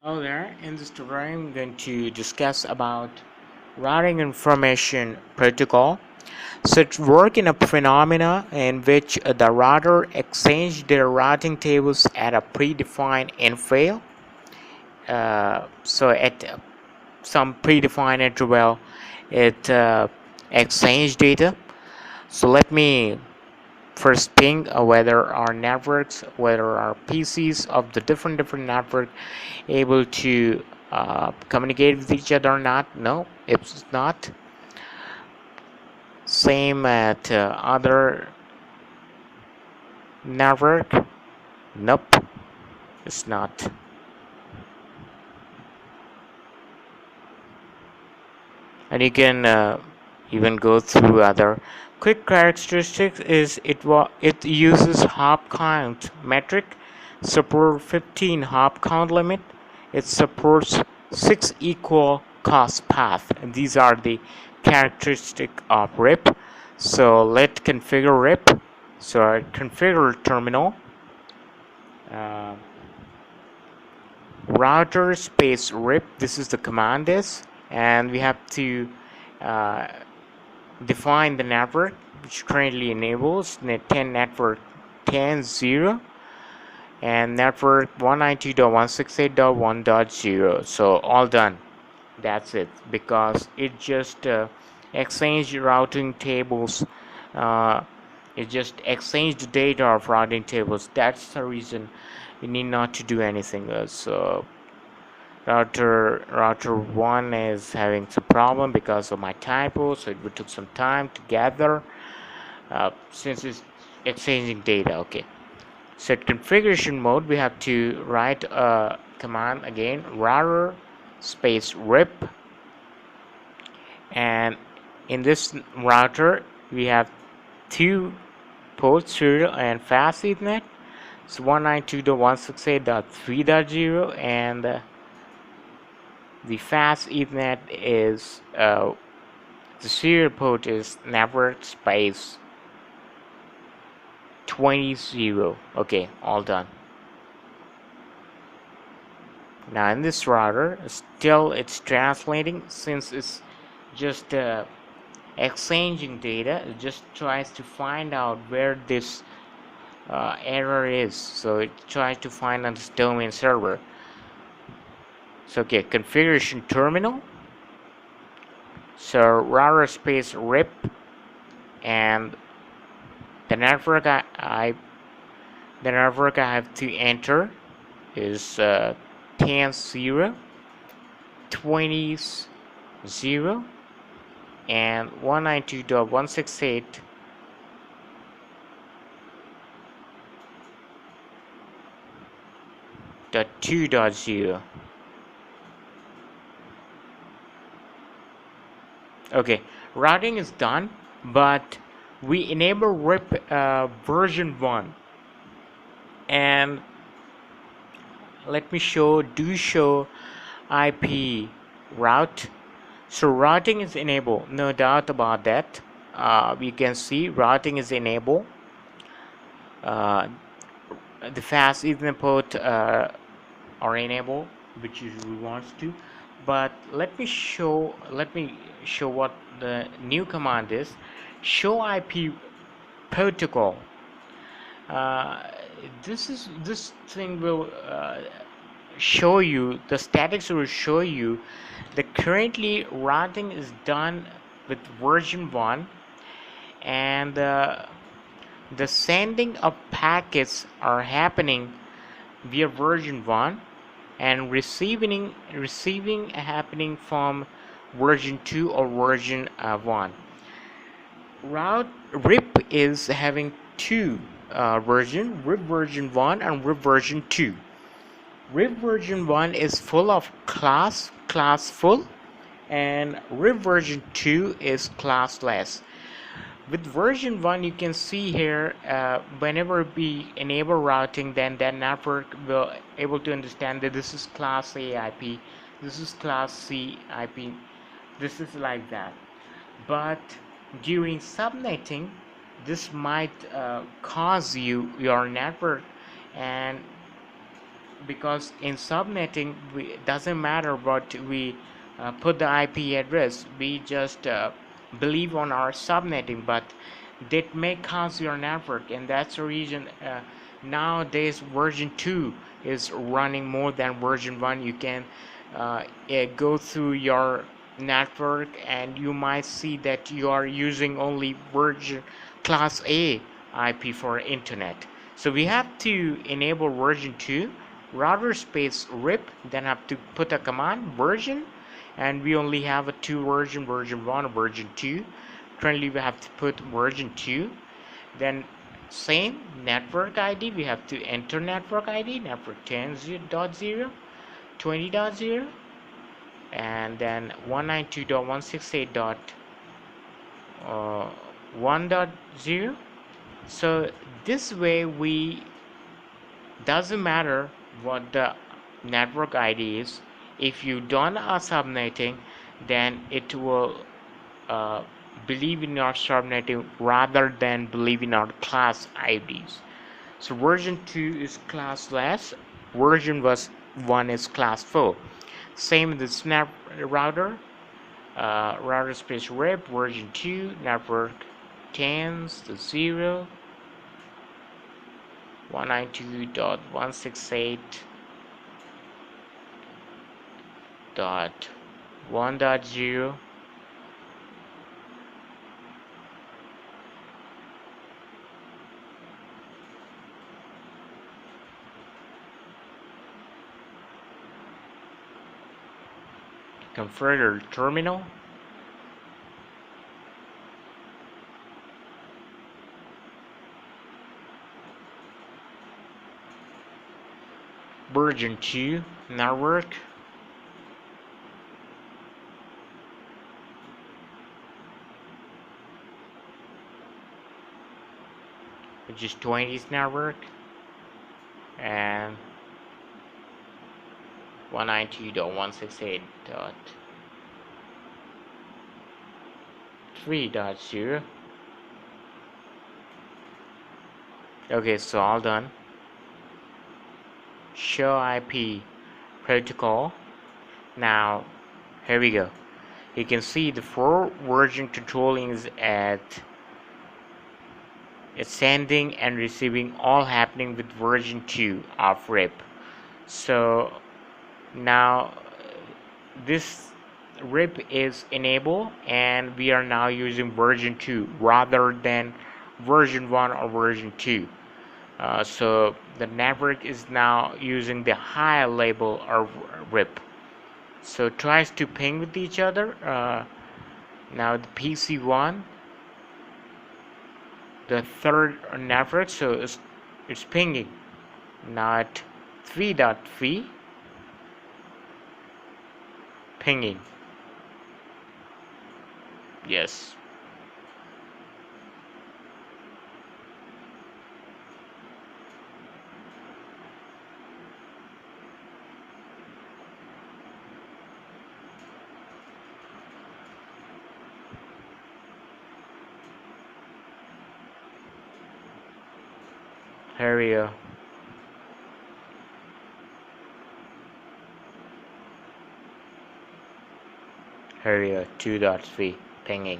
Hello there. In this tutorial, I'm going to discuss about routing information protocol. So it works in a phenomena in which the router exchange their routing tables at a predefined interval. So at some predefined interval, it exchange data. So let me first ping whether our networks, whether our PCs of the different network able to communicate with each other or not. No, it's not. Same at other network. Nope, it's not. And you can even go through other quick characteristics. Is it uses hop count metric, support 15 hop count limit. It supports 6 equal cost path, and these are the characteristic of RIP. So let configure RIP. So I configure terminal, uh, router space RIP. This is the command is, and we have to uh, define the network which currently enables net 10 network 10.0 and network 192.168.1.0. So all done. That's it, because it just exchange routing tables. uh, it just exchange the data of routing tables. That's the reason you need not to do anything else. So router 1 is having some problem because of my typo, so it would took some time to gather since it's exchanging data. Okay, set configuration mode. We have to write a command again, router space rip, and in this router we have two ports, serial and fast Ethernet. So 192.168.3.0, and the fast Ethernet is the serial port is network space 20.0. Okay, all done. Now in this router, still it's translating, since it's just exchanging data. It just tries to find out where this error is. So it tries to find on this domain server. So okay, configuration terminal. So router space rip, and the network I have to enter is 10.0, 20.0, and 192.168.2.0. Okay, routing is done, but we enable RIP version 1, and let me show IP route. So routing is enabled, no doubt about that. We can see routing is enabled. The fast Ethernet port are enabled, which usually wants to. But let me show what the new command is. Show IP protocol. This thing will show you, the statics will show you that currently routing is done with version 1, and the sending of packets are happening via version 1, and receiving happening from version 2 or version 1. RIP is having two version, RIP version 1 and RIP version 2. RIP version 1 is full of class full, and RIP version 2 is classless. With version 1, you can see here, whenever we enable routing, then that network will able to understand that this is class A IP, this is class C IP, this is like that. But during subnetting, this might cause your network and because in subnetting it doesn't matter what we put the IP address, we just believe on our subnetting, but that may cause your network, and that's the reason nowadays version 2 is running more than version 1. You can go through your network and you might see that you are using only version class A IP for internet. So we have to enable version 2 router space rip, then have to put a command version, and we only have a two version 1 and version 2. Currently we have to put version 2, then same network ID, we have to enter network ID, network 10.0, 20.0, and then 192.168.1.0. So this way we doesn't matter what the network ID is. If you done a subnetting, then it will uh, believe in your subnetting rather than believe in our class IDs. So version 2 is classless, version 1 is class full. Same with the snap router, router space rep version 2, network 10s to 0, 192.168.1.0. Configure terminal. Version 2 network. Which is 20's network. And 192.168.3.0. Okay, so all done. Show IP protocol. Now here we go. You can see the 4 version controlling is at it's sending and receiving all happening with version 2 of RIP. So now this RIP is enabled and we are now using version 2 rather than version 1 or version 2. So the network is now using the high label of RIP. So it tries to ping with each other. Now the PC1, the third network, so it's pinging. Now at 3.3, pinging. Yes. Here we go. Here we go. 2.3 pinging.